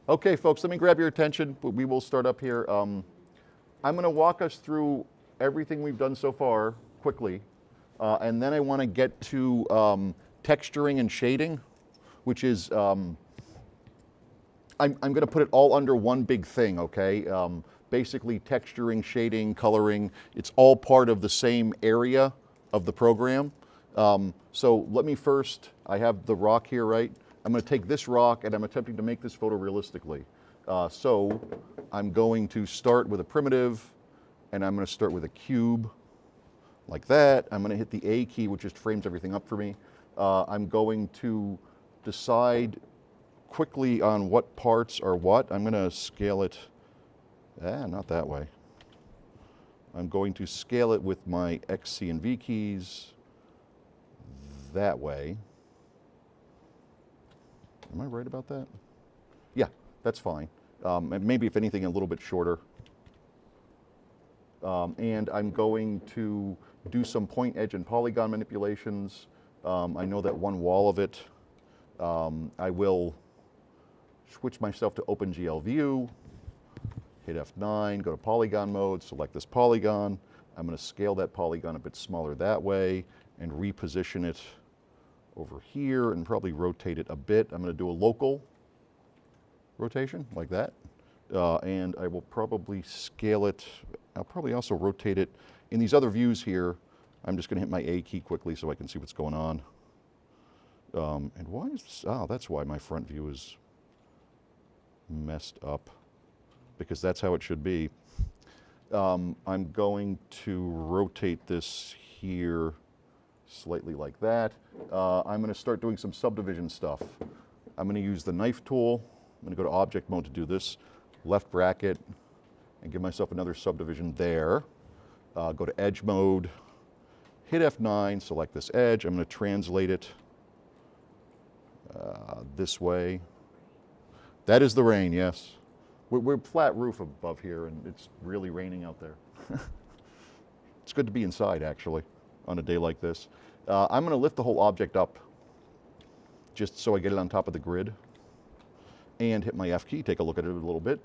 Okay, folks, let me grab your attention. We will start up here. I'm going to walk us through everything we've done so far quickly, and then I want to get to texturing and shading, which is, I'm going to put it all under one big thing, okay? Basically, texturing, shading, coloring, it's all part of the same area of the program. So let me first, I have the rock here, right? I'm going to take this rock and I'm attempting to make this photorealistically. So I'm going to start with a primitive, and I'm going to start with a cube, like that. I'm going to hit the A key, which just frames everything up for me. I'm going to decide quickly on what parts are what. I'm going to scale it, not that way. I'm going to scale it with my X, C, and V keys that way. Am I right about that? Yeah, that's fine. And maybe if anything, a little bit shorter. And I'm going to do some point, edge, and polygon manipulations. I know that one wall of it, I will switch myself to OpenGL view, hit F9, go to polygon mode, select this polygon. I'm going to scale that polygon a bit smaller that way and reposition it over here and probably rotate it a bit. I'm going to do a local rotation like that. And I will probably scale it. I'll probably also rotate it. In these other views here, I'm just going to hit my A key quickly so I can see what's going on. And why is this? Oh, that's why my front view is messed up, because that's how it should be. I'm going to rotate this here slightly like that. I'm going to start doing some subdivision stuff. I'm going to use the knife tool. I'm going to go to object mode to do this. Left bracket and give myself another subdivision there. Go to edge mode, hit F9, select this edge. I'm going to translate it this way. That is the rain, yes. We're flat roof above here, and it's really raining out there. It's good to be inside, actually, on a day like this. I'm going to lift the whole object up just so I get it on top of the grid and hit my F key, take a look at it a little bit.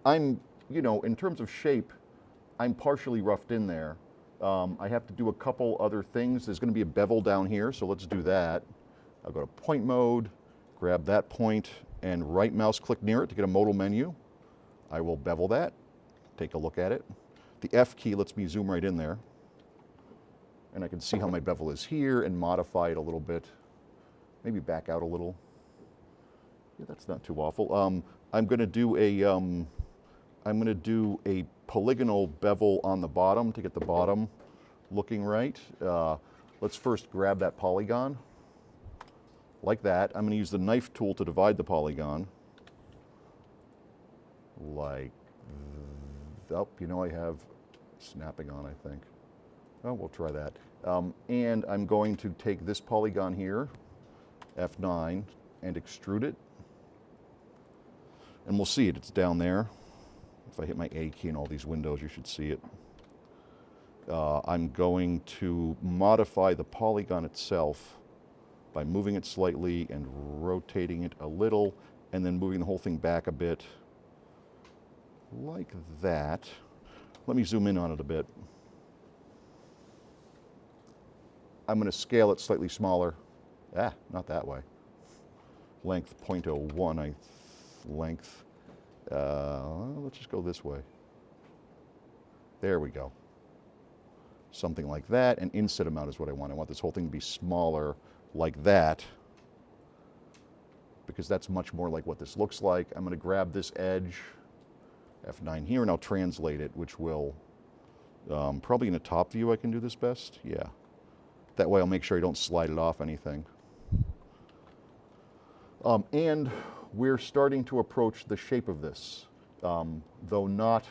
I'm, in terms of shape, I'm partially roughed in there. I have to do a couple other things. There's going to be a bevel down here, so let's do that. I'll go to point mode, grab that point, and right mouse click near it to get a modal menu. I will bevel that, take a look at it. The F key lets me zoom right in there. And I can see how my bevel is here and modify it a little bit. Maybe back out a little. Yeah, that's not too awful. I'm going to do a polygonal bevel on the bottom to get the bottom looking right. Let's first grab that polygon like that. I'm going to use the knife tool to divide the polygon. Like, I have snapping on, I think. Oh, we'll try that. And I'm going to take this polygon here, F9, and extrude it. And we'll see it, it's down there. If I hit my A key in all these windows, you should see it. I'm going to modify the polygon itself by moving it slightly and rotating it a little, and then moving the whole thing back a bit, like that. Let me zoom in on it a bit. I'm going to scale it slightly smaller. Not that way. Length 0.01, length. Let's just go this way. There we go. Something like that, and inset amount is what I want. I want this whole thing to be smaller like that, because that's much more like what this looks like. I'm going to grab this edge, F9 here, and I'll translate it, which will, probably in a top view I can do this best. Yeah. That way I'll make sure I don't slide it off anything. And we're starting to approach the shape of this, though not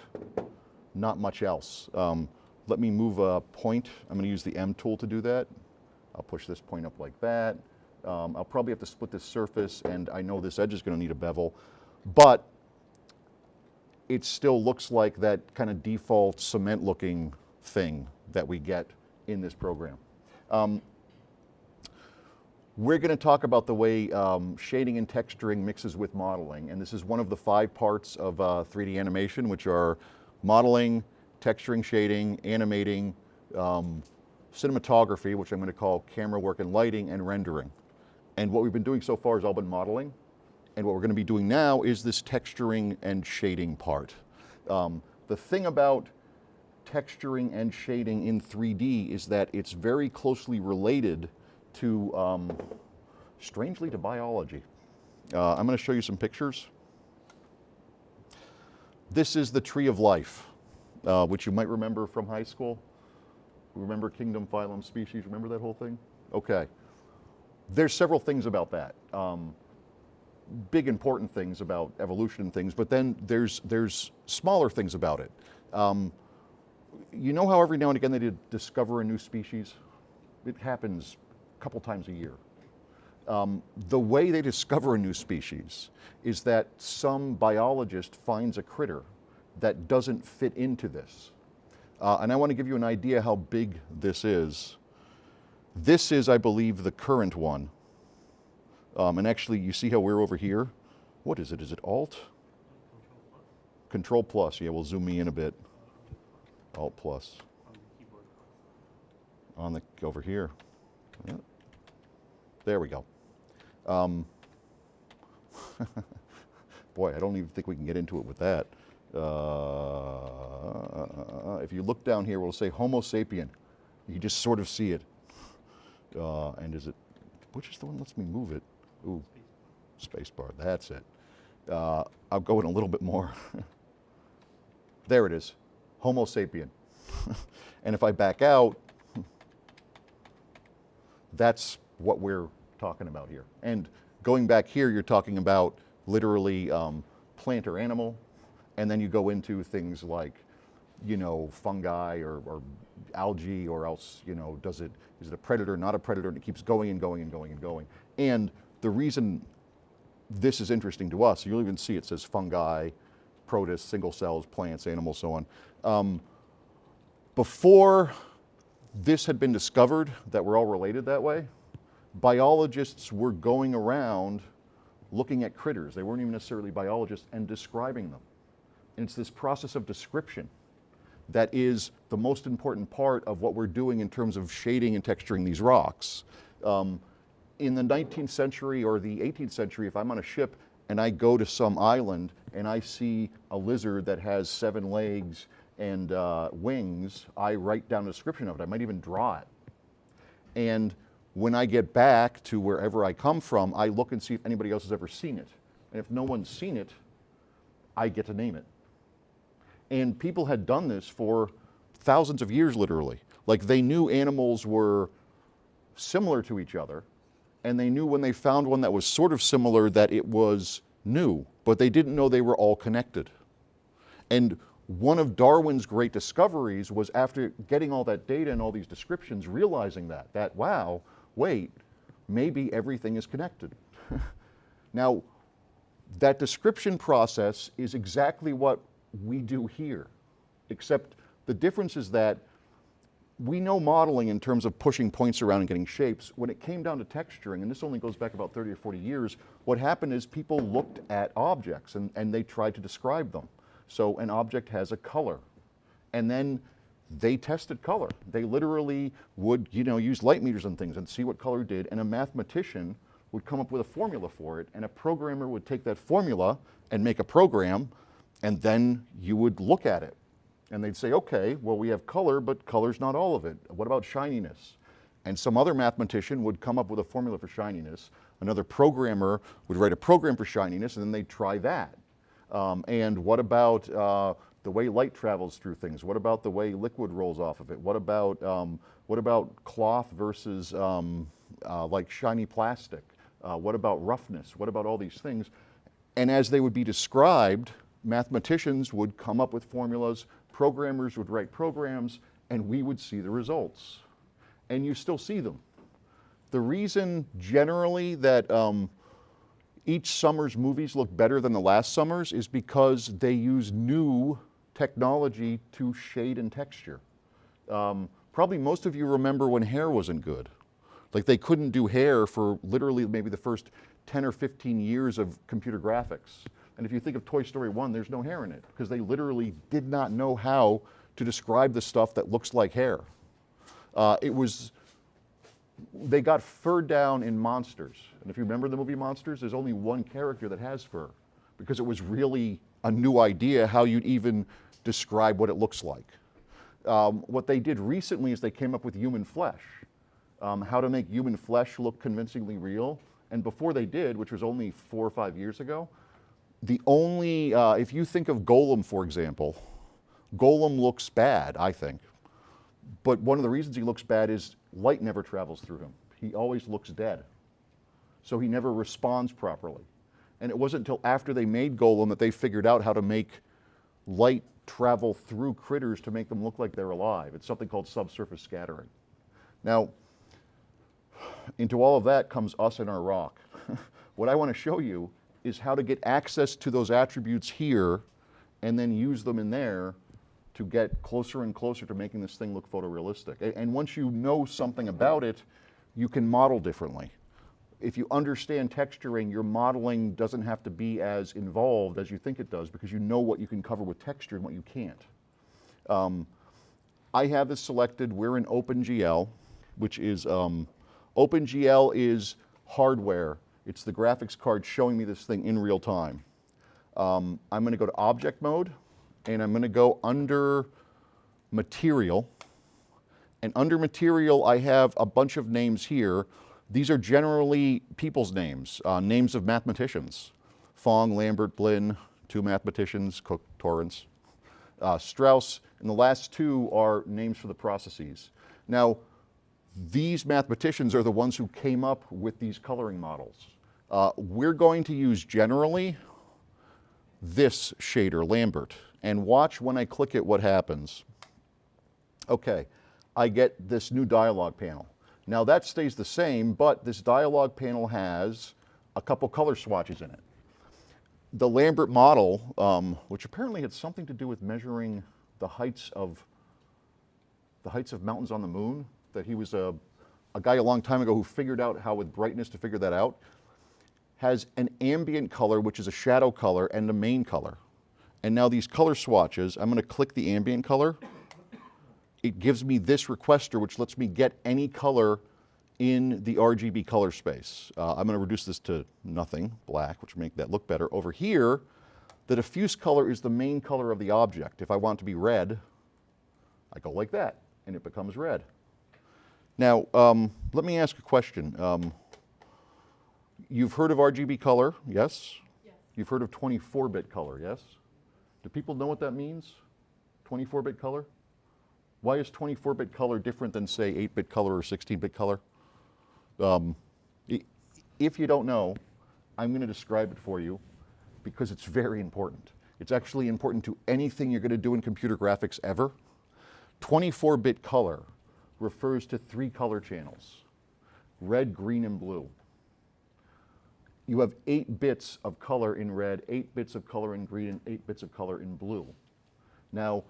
much else. Let me move a point. I'm going to use the M tool to do that. I'll push this point up like that. I'll probably have to split this surface, and I know this edge is going to need a bevel, but it still looks like that kind of default cement looking thing that we get in this program. We're going to talk about the way shading and texturing mixes with modeling, and this is one of the 5 parts of 3D animation, which are modeling, texturing, shading, animating, cinematography, which I'm going to call camera work and lighting, and rendering. And what we've been doing so far has all been modeling, and what we're going to be doing now is this texturing and shading part. The thing about texturing and shading in 3D is that it's very closely related to, strangely, to biology. I'm going to show you some pictures. This is the tree of life, which you might remember from high school. Remember kingdom, phylum, species? Remember that whole thing? Okay. There's several things about that. Big important things about evolution and things, but then there's smaller things about it. You know how every now and again they discover a new species? It happens a couple times a year. The way they discover a new species is that some biologist finds a critter that doesn't fit into this. And I want to give you an idea how big this is. This is, I believe, the current one. And actually, you see how we're over here? What is it? Is it Alt? Control plus. Yeah, we'll zoom me in a bit. Alt plus. Over here. Yeah. There we go. Boy, I don't even think we can get into it with that. If you look down here, we'll say Homo sapien. You just sort of see it. And is it, which is the one that lets me move it? Ooh, spacebar, that's it. I'll go in a little bit more. There it is, Homo sapien. And if I back out, that's what we're talking about here. And going back here, you're talking about literally plant or animal, and then you go into things like, you know, fungi or algae, or else, you know, is it a predator, not a predator, and it keeps going and going and going and going. And the reason this is interesting to us, you'll even see it says fungi, protists, single cells, plants, animals, so on. Before this had been discovered, that we're all related that way, biologists were going around looking at critters. They weren't even necessarily biologists, and describing them. And it's this process of description that is the most important part of what we're doing in terms of shading and texturing these rocks. In the 19th century or the 18th century, if I'm on a ship and I go to some island and I see a lizard that has 7 legs and wings, I write down a description of it. I might even draw it. And when I get back to wherever I come from, I look and see if anybody else has ever seen it. And if no one's seen it, I get to name it. And people had done this for thousands of years, literally. Like, they knew animals were similar to each other, and they knew when they found one that was sort of similar that it was new, but they didn't know they were all connected. And one of Darwin's great discoveries was, after getting all that data and all these descriptions, realizing that wow, wait, maybe everything is connected. Now, that description process is exactly what we do here, except the difference is that we know modeling in terms of pushing points around and getting shapes. When it came down to texturing, and this only goes back about 30 or 40 years, what happened is people looked at objects and they tried to describe them. So an object has a color, and then they tested color. They literally would, you know, use light meters and things and see what color did, and a mathematician would come up with a formula for it, and a programmer would take that formula and make a program, and then you would look at it. And they'd say, okay, well, we have color, but color's not all of it. What about shininess? And some other mathematician would come up with a formula for shininess. Another programmer would write a program for shininess, and then they'd try that. And what about the way light travels through things? What about the way liquid rolls off of it? What about cloth versus like shiny plastic? What about roughness? What about all these things? And as they would be described, mathematicians would come up with formulas, programmers would write programs, and we would see the results. And you still see them. The reason generally that each summer's movies look better than the last summer's is because they use new technology to shade and texture. Probably most of you remember when hair wasn't good. Like they couldn't do hair for literally maybe the first 10 or 15 years of computer graphics. And if you think of Toy Story 1, there's no hair in it because they literally did not know how to describe the stuff that looks like hair. They got fur down in Monsters. And if you remember the movie Monsters, there's only one character that has fur because it was really a new idea how you'd even describe what it looks like. What they did recently is they came up with human flesh, how to make human flesh look convincingly real. And before they did, which was only 4 or 5 years ago, if you think of Golem, for example, Golem looks bad, I think. But one of the reasons he looks bad is light never travels through him. He always looks dead. So he never responds properly. And it wasn't until after they made Golem that they figured out how to make light travel through critters to make them look like they're alive. It's something called subsurface scattering. Now, into all of that comes us and our rock. What I want to show you is how to get access to those attributes here and then use them in there to get closer and closer to making this thing look photorealistic. And once you know something about it, you can model differently. If you understand texturing, your modeling doesn't have to be as involved as you think it does because you know what you can cover with texture and what you can't. I have this selected. We're in OpenGL, which is, OpenGL is hardware. It's the graphics card showing me this thing in real time. I'm going to go to Object Mode, and I'm going to go under Material. And under Material, I have a bunch of names here. These are generally people's names, names of mathematicians. Fong, Lambert, Blinn, 2 mathematicians, Cook, Torrance. Strauss, and the last 2 are names for the processes. Now, these mathematicians are the ones who came up with these coloring models. We're going to use generally this shader, Lambert, and watch when I click it what happens. Okay, I get this new dialog panel. Now that stays the same, but this dialog panel has a couple color swatches in it. The Lambert model, which apparently had something to do with measuring the heights of mountains on the moon, that he was a guy a long time ago who figured out how with brightness to figure that out, has an ambient color, which is a shadow color, and a main color. And now these color swatches, I'm going to click the ambient color. It gives me this requester, which lets me get any color in the RGB color space. I'm going to reduce this to nothing, black, which will make that look better. Over here, the diffuse color is the main color of the object. If I want it to be red, I go like that, and it becomes red. Now, let me ask a question. You've heard of RGB color, yes? Yes. You've heard of 24-bit color, yes? Do people know what that means? 24-bit color? Why is 24-bit color different than, say, 8-bit color or 16-bit color? If you don't know, I'm going to describe it for you because it's very important. It's actually important to anything you're going to do in computer graphics ever. 24-bit color refers to 3 color channels: red, green, and blue. You have 8 bits of color in red, 8 bits of color in green, and 8 bits of color in blue. Now,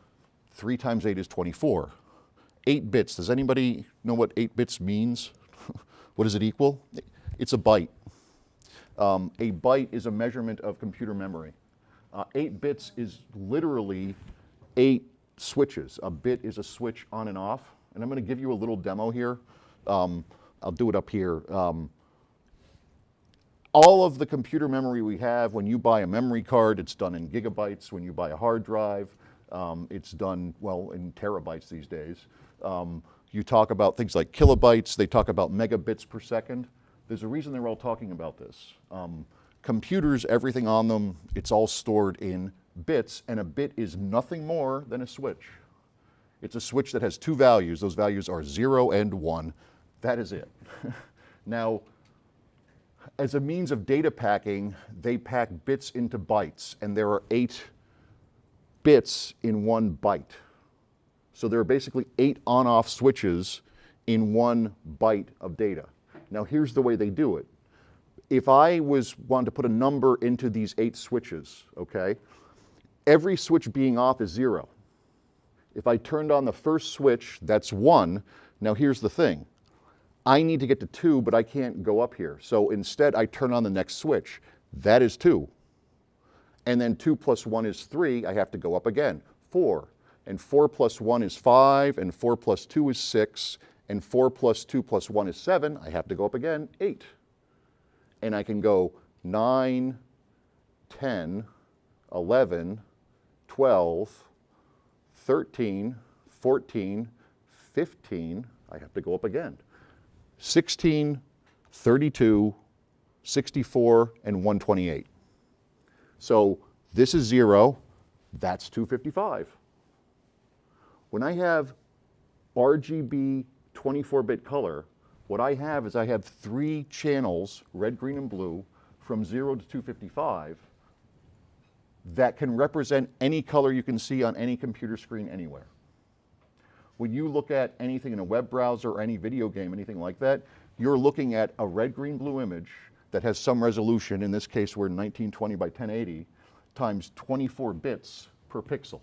3 times 8 is 24. 8 bits, does anybody know what 8 bits means? What does it equal? It's a byte. A byte is a measurement of computer memory. 8 bits is literally 8 switches. A bit is a switch on and off. And I'm going to give you a little demo here. I'll do it up here. All of the computer memory we have, when you buy a memory card, it's done in gigabytes. When you buy a hard drive, it's done, well, in terabytes these days. You talk about things like kilobytes. They talk about megabits per second. There's a reason they're all talking about this. Computers, everything on them, it's all stored in bits, and a bit is nothing more than a switch. It's a switch that has 2 values. Those values are 0 and 1. That is it. Now, as a means of data packing, they pack bits into bytes, and there are 8 bits in 1 byte. So there are basically 8 on-off switches in 1 byte of data. Now here's the way they do it. If I wanted to put a number into these 8 switches, okay, every switch being off is 0. If I turned on the first switch, that's 1. Now here's the thing. I need to get to 2, but I can't go up here. So instead, I turn on the next switch. That is 2. And then 2 plus 1 is 3. I have to go up again. 4. And 4 plus 1 is 5. And 4 plus 2 is 6. And 4 plus 2 plus 1 is 7. I have to go up again. 8. And I can go 9, 10, 11, 12, 13, 14, 15. I have to go up again. 16, 32, 64, and 128. So this is 0, that's 255. When I have RGB 24-bit color, what I have is I have 3 channels, red, green, and blue, from 0 to 255, that can represent any color you can see on any computer screen anywhere. When you look at anything in a web browser or any video game, anything like that, you're looking at a red, green, blue image that has some resolution. In this case, we're 1920 by 1080 times 24 bits per pixel.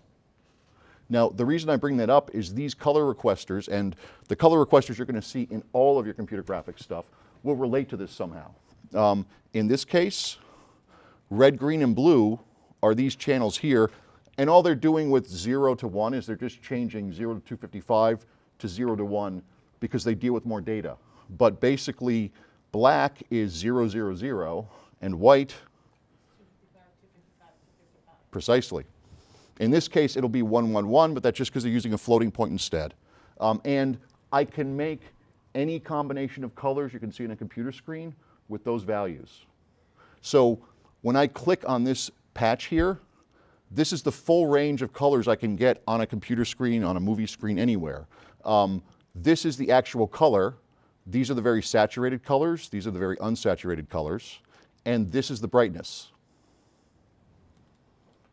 Now, the reason I bring that up is these color requesters, and the color requesters you're going to see in all of your computer graphics stuff, will relate to this somehow. In this case, red, green, and blue are these channels here, and all they're doing with 0 to 1 is they're just changing 0 to 255 to 0 to 1 because they deal with more data. But basically, black is 0, 0, 0, and white, precisely. In this case, it'll be 1, 1, 1, but that's just because they're using a floating point instead. And I can make any combination of colors you can see on a computer screen with those values. So when I click on this patch here, this is the full range of colors I can get on a computer screen, on a movie screen, anywhere. This is the actual color. These are the very saturated colors. These are the very unsaturated colors. And this is the brightness.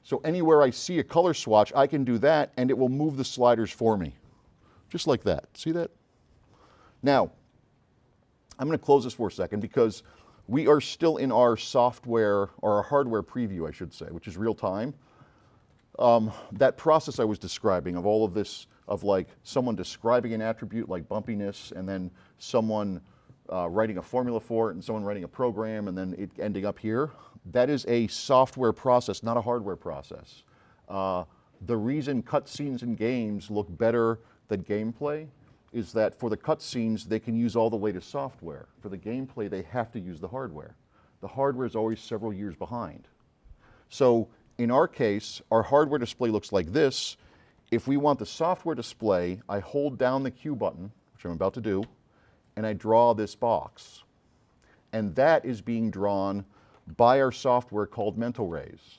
So anywhere I see a color swatch, I can do that, and it will move the sliders for me. Just like that. See that? Now, I'm going to close this for a second because we are still in our software, or our hardware preview, I should say, which is real time. That process I was describing of all of this, of like someone describing an attribute like bumpiness, and then someone writing a formula for it, and someone writing a program, and then it ending up here, that is a software process, not a hardware process. The reason cutscenes in games look better than gameplay is that for the cutscenes, they can use all the latest software. For the gameplay, they have to use the hardware. The hardware is always several years behind. So in our case, our hardware display looks like this. If we want the software display, I hold down the Q button, which I'm about to do, and I draw this box. And that is being drawn by our software called Mental Rays.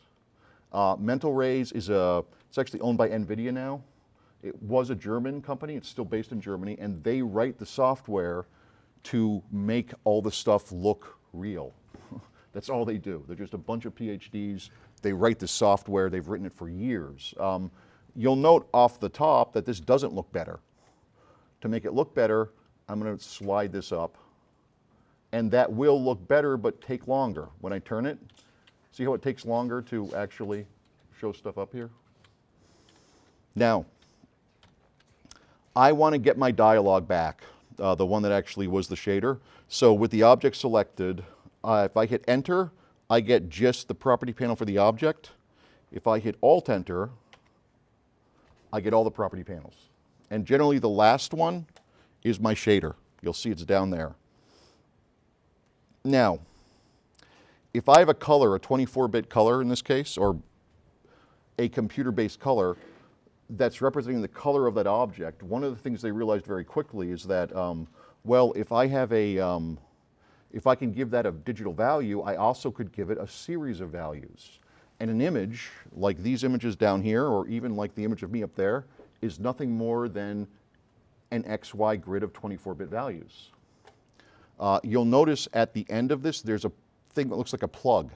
Mental Rays is it's actually owned by NVIDIA now. It was a German company, it's still based in Germany, and they write the software to make all the stuff look real. That's all they do. They're just a bunch of PhDs. They write the software, they've written it for years. You'll note off the top that this doesn't look better. To make it look better, I'm going to slide this up, and that will look better but take longer. When I turn it, see how it takes longer to actually show stuff up here? Now, I want to get my dialog back, the one that actually was the shader. So with the object selected, if I hit enter, I get just the property panel for the object. If I hit alt enter, I get all the property panels. And generally the last one is my shader. You'll see it's down there. Now, if I have a color, a 24-bit color in this case, or a computer-based color that's representing the color of that object, one of the things they realized very quickly is that, well, if I have if I can give that a digital value, I also could give it a series of values. And an image, like these images down here, or even like the image of me up there, is nothing more than an XY grid of 24-bit values. You'll notice at the end of this, there's a thing that looks like a plug.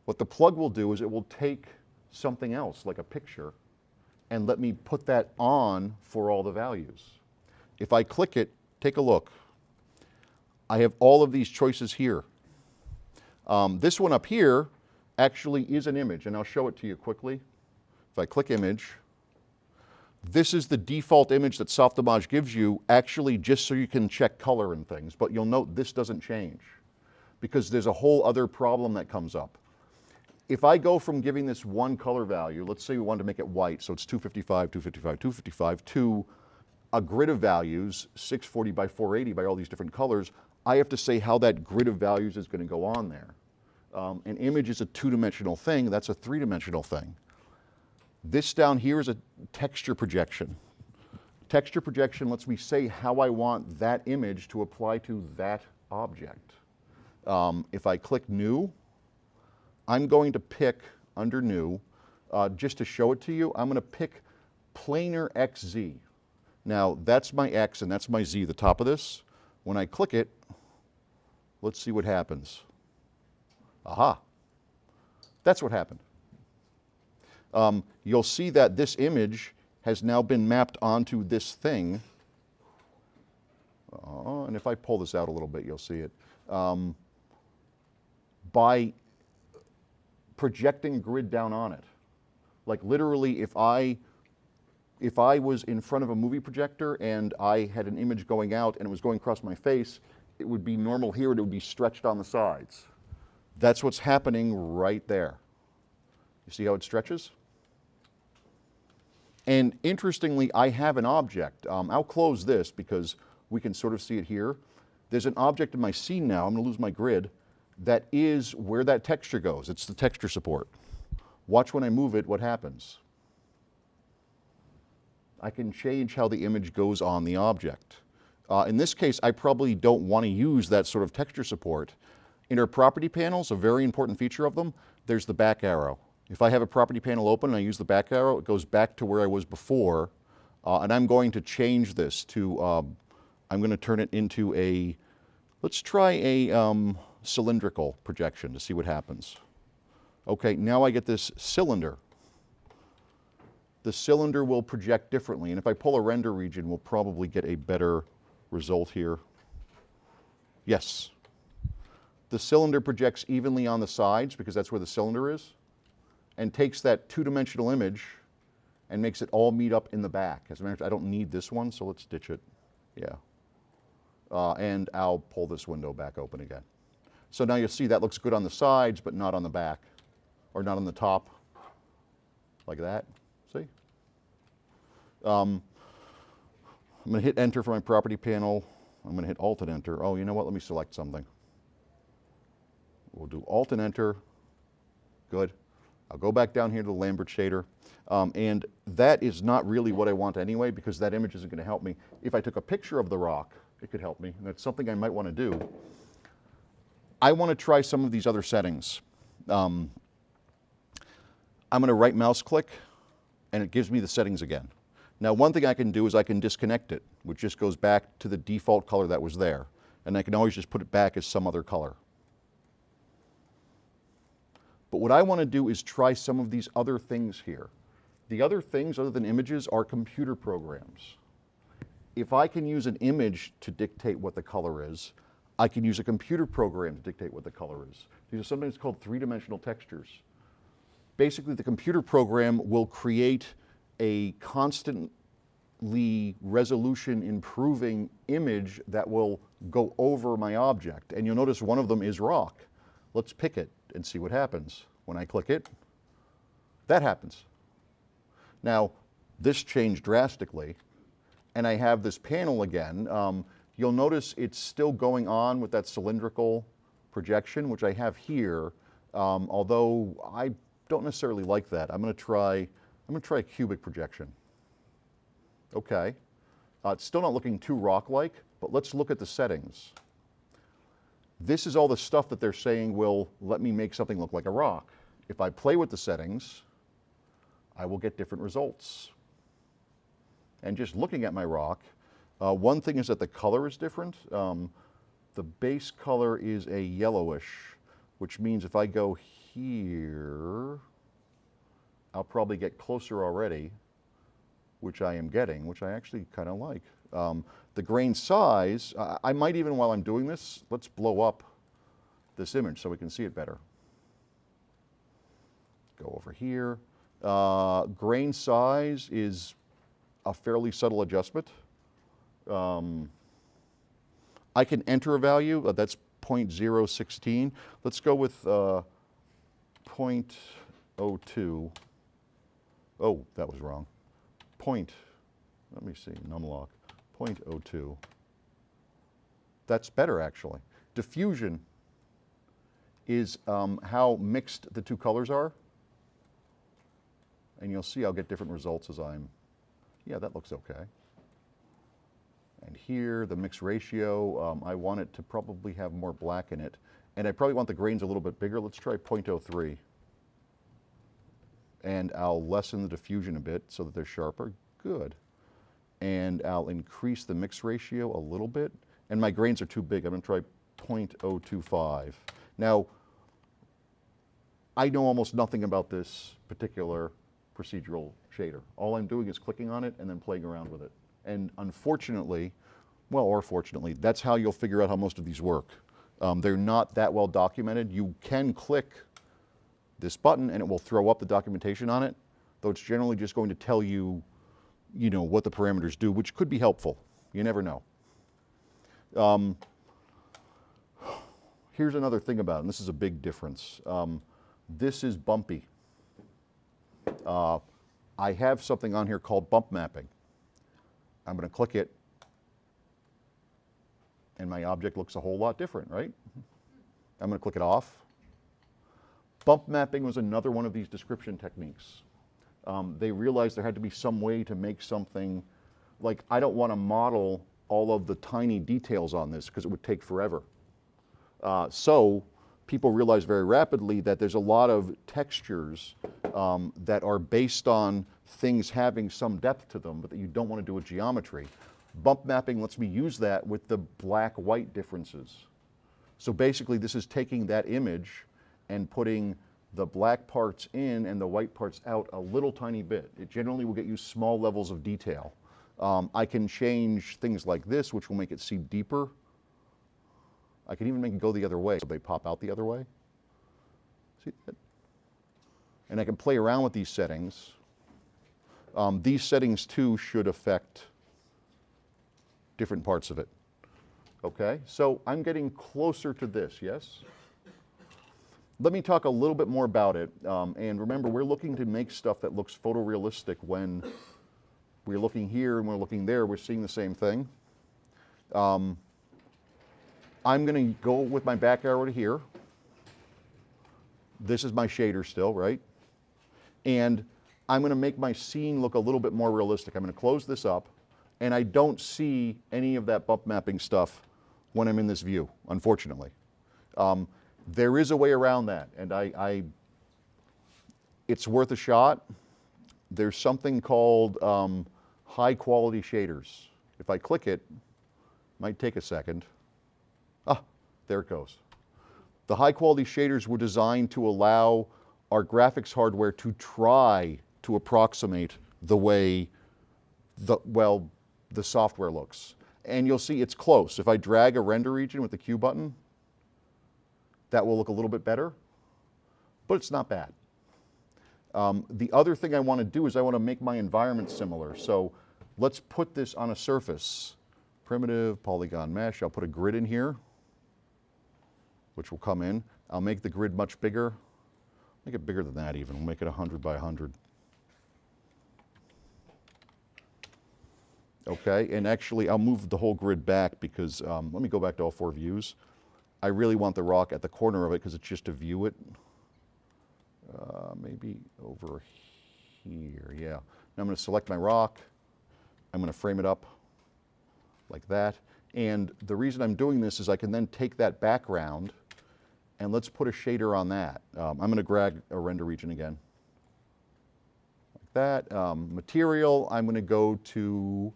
What the plug will do is it will take something else, like a picture, and let me put that on for all the values. If I click it, take a look. I have all of these choices here. This one up here actually is an image, and I'll show it to you quickly. If I click image, This is the default image that Softimage gives you, actually just so you can check color and things, but you'll note this doesn't change because there's a whole other problem that comes up. If I go from giving this one color value, let's say we wanted to make it white, so it's 255, 255, 255, to a grid of values, 640 by 480 by all these different colors, I have to say how that grid of values is going to go on there. An image is a two-dimensional thing, that's a three-dimensional thing. This down here is a texture projection. Texture projection lets me say how I want that image to apply to that object. If I click New, I'm going to pick, under New, just to show it to you, I'm going to pick Planar XZ. Now, that's my X and that's my Z, the top of this. When I click it, let's see what happens. Aha, that's what happened. You'll see that this image has now been mapped onto this thing. And if I pull this out a little bit, you'll see it. By projecting grid down on it. Like literally, if I was in front of a movie projector and I had an image going out and it was going across my face, it would be normal here and it would be stretched on the sides. That's what's happening right there. You see how it stretches? And interestingly, I have an object. I'll close this because we can sort of see it here. There's an object in my scene now, I'm going to lose my grid, that is where that texture goes. It's the texture support. Watch when I move it, what happens. I can change how the image goes on the object. In this case, I probably don't want to use that sort of texture support. In our property panels, a very important feature of them, there's the back arrow. If I have a property panel open and I use the back arrow, it goes back to where I was before. And I'm going to change this to, I'm going to turn it into a, let's try a cylindrical projection to see what happens. Okay, now I get this cylinder. The cylinder will project differently, and if I pull a render region, we'll probably get a better result here. Yes. The cylinder projects evenly on the sides because that's where the cylinder is, and takes that two-dimensional image and makes it all meet up in the back. As a matter of fact, I don't need this one, so let's ditch it. Yeah. And I'll pull this window back open again. So now you'll see that looks good on the sides, but not on the back, or not on the top, like that. See? I'm going to hit Enter for my property panel. I'm going to hit Alt and Enter. Oh, you know what? Let me select something. We'll do Alt and Enter. Good. I'll go back down here to the Lambert shader. And that is not really what I want anyway, because that image isn't going to help me. If I took a picture of the rock, it could help me. And that's something I might want to do. I want to try some of these other settings. I'm going to right mouse click, and it gives me the settings again. Now, one thing I can do is I can disconnect it, which just goes back to the default color that was there. And I can always just put it back as some other color. But what I want to do is try some of these other things here. The other things, other than images, are computer programs. If I can use an image to dictate what the color is, I can use a computer program to dictate what the color is. These are sometimes called three-dimensional textures. Basically, the computer program will create a constantly resolution improving image that will go over my object. And you'll notice one of them is rock. Let's pick it and see what happens. When I click it, that happens. Now, this changed drastically, and I have this panel again. You'll notice it's still going on with that cylindrical projection, which I have here, although I don't necessarily like that. I'm going to try a cubic projection. Okay. It's still not looking too rock-like, but let's look at the settings. This is all the stuff that they're saying will let me make something look like a rock. If I play with the settings, I will get different results. And just looking at my rock, one thing is that the color is different. The base color is a yellowish, which means if I go here, I'll probably get closer already, which I am getting, which I actually kind of like. The grain size, I might even, while I'm doing this, let's blow up this image so we can see it better. Go over here. Grain size is a fairly subtle adjustment. I can enter a value, that's 0.016. Let's go with 0.02. Oh, that was wrong. Let me see, numlock, 0.02. That's better actually. Diffusion is how mixed the two colors are. And you'll see I'll get different results as yeah, that looks okay. And here, the mix ratio, I want it to probably have more black in it. And I probably want the grains a little bit bigger. Let's try 0.03. And I'll lessen the diffusion a bit so that they're sharper. Good. And I'll increase the mix ratio a little bit. And my grains are too big. I'm going to try 0.025. Now, I know almost nothing about this particular procedural shader. All I'm doing is clicking on it and then playing around with it. And unfortunately, well, or fortunately, that's how you'll figure out how most of these work. They're not that well documented. You can click this button and it will throw up the documentation on it, though it's generally just going to tell you, you know, what the parameters do, which could be helpful. You never know. Here's another thing about it, and this is a big difference. This is bumpy. I have something on here called bump mapping. I'm going to click it, and my object looks a whole lot different, right? I'm going to click it off. Bump mapping was another one of these description techniques. They realized there had to be some way to make something, like I don't want to model all of the tiny details on this because it would take forever. So people realized very rapidly that there's a lot of textures that are based on things having some depth to them, but that you don't want to do with geometry. Bump mapping lets me use that with the black-white differences. So basically this is taking that image and putting the black parts in and the white parts out a little tiny bit. It generally will get you small levels of detail. I can change things like this, which will make it seem deeper. I can even make it go the other way, so they pop out the other way. See that? And I can play around with these settings. These settings too should affect different parts of it. Okay, so I'm getting closer to this, yes? Let me talk a little bit more about it. And remember, we're looking to make stuff that looks photorealistic when we're looking here and we're looking there, we're seeing the same thing. I'm going to go with my back arrow to here. This is my shader still, right? And I'm going to make my scene look a little bit more realistic. I'm going to close this up, and I don't see any of that bump mapping stuff when I'm in this view, unfortunately. There is a way around that, and it's worth a shot. There's something called high quality shaders. If I click it, might take a second. Ah, there it goes. The high quality shaders were designed to allow our graphics hardware to try to approximate the way the software looks. And you'll see it's close. If I drag a render region with the Q button, that will look a little bit better, but it's not bad. The other thing I want to do is I want to make my environment similar. So let's put this on a surface. Primitive polygon mesh. I'll put a grid in here, which will come in. I'll make the grid much bigger. Make it bigger than that even. We'll make it 100 by 100. Okay, and actually I'll move the whole grid back because, let me go back to all 4 views. I really want the rock at the corner of it because it's just to view it. Maybe over here, yeah. Now I'm going to select my rock. I'm going to frame it up like that. And the reason I'm doing this is I can then take that background and let's put a shader on that. I'm going to grab a render region again. Like that. Material, I'm going to go to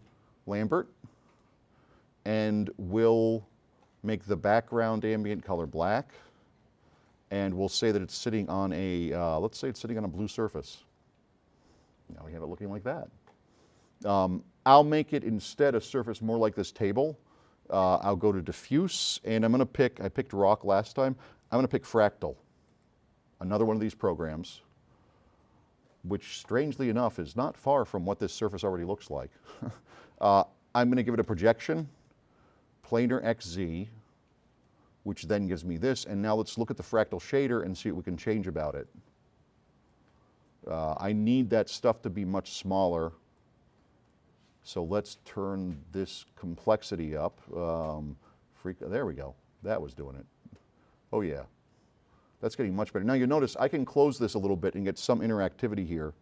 Lambert and we'll make the background ambient color black. And we'll say that it's sitting on a, let's say it's sitting on a blue surface. Now we have it looking like that. I'll make it instead a surface more like this table. I'll go to diffuse, and I'm going to pick, I picked rock last time, I'm going to pick fractal, another one of these programs. which strangely enough is not far from what this surface already looks like. I'm going to give it a projection, planar XZ, which then gives me this, and now let's look at the fractal shader and see what we can change about it. I need that stuff to be much smaller, so let's turn this complexity up. There we go, that was doing it. Oh yeah, that's getting much better. Now you notice I can close this a little bit and get some interactivity here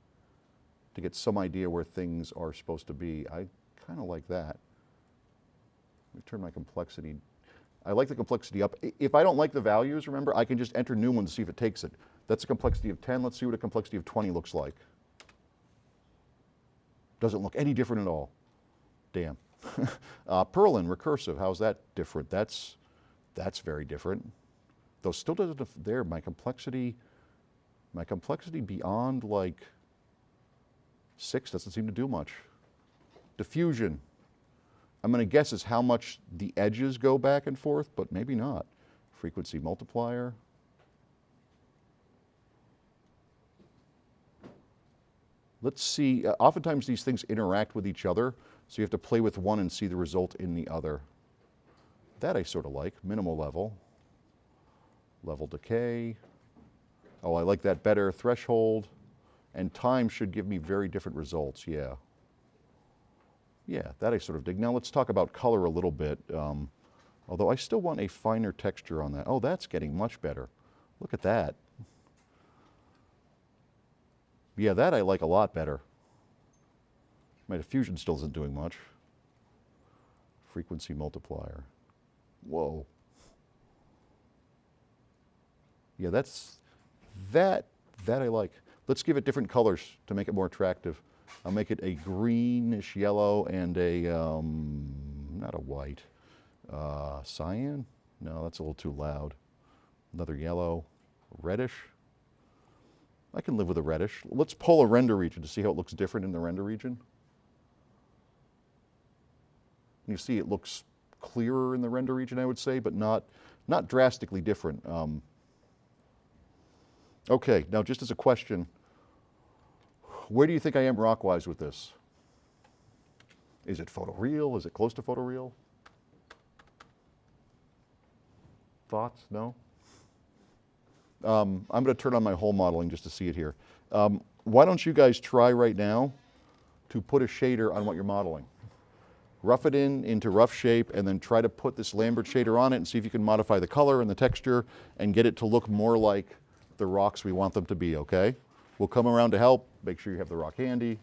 to get some idea where things are supposed to be. I kind of like that. Let me turn my complexity. I like the complexity up. If I don't like the values, remember, I can just enter new ones to see if it takes it. That's a complexity of 10. Let's see what a complexity of 20 looks like. Doesn't look any different at all. Damn. Perlin, recursive, how's that different? That's very different. Though still doesn't, there, my complexity beyond like 6 doesn't seem to do much. Diffusion. I'm going to guess is how much the edges go back and forth, but maybe not. Frequency multiplier. Let's see, oftentimes these things interact with each other, so you have to play with one and see the result in the other. That I sort of like. Minimal level. Level decay. Oh, I like that better. Threshold. And time should give me very different results, yeah. Yeah, that I sort of dig. Now let's talk about color a little bit, although I still want a finer texture on that. Oh, that's getting much better. Look at that. Yeah, that I like a lot better. My diffusion still isn't doing much. Frequency multiplier. Whoa. Yeah, that I like. Let's give it different colors to make it more attractive. I'll make it a greenish yellow and a, not a white, cyan? No, that's a little too loud. Another yellow, reddish. I can live with a reddish. Let's pull a render region to see how it looks different in the render region. You see it looks clearer in the render region, I would say, but not drastically different. Okay, now just as a question, where do you think I am rock-wise with this? Is it photoreal? Is it close to photoreal? Thoughts? No? I'm going to turn on my whole modeling just to see it here. Why don't you guys try right now to put a shader on what you're modeling? Rough it into rough shape and then try to put this Lambert shader on it and see if you can modify the color and the texture and get it to look more like the rocks we want them to be, okay? We'll come around to help. Make sure you have the rock handy.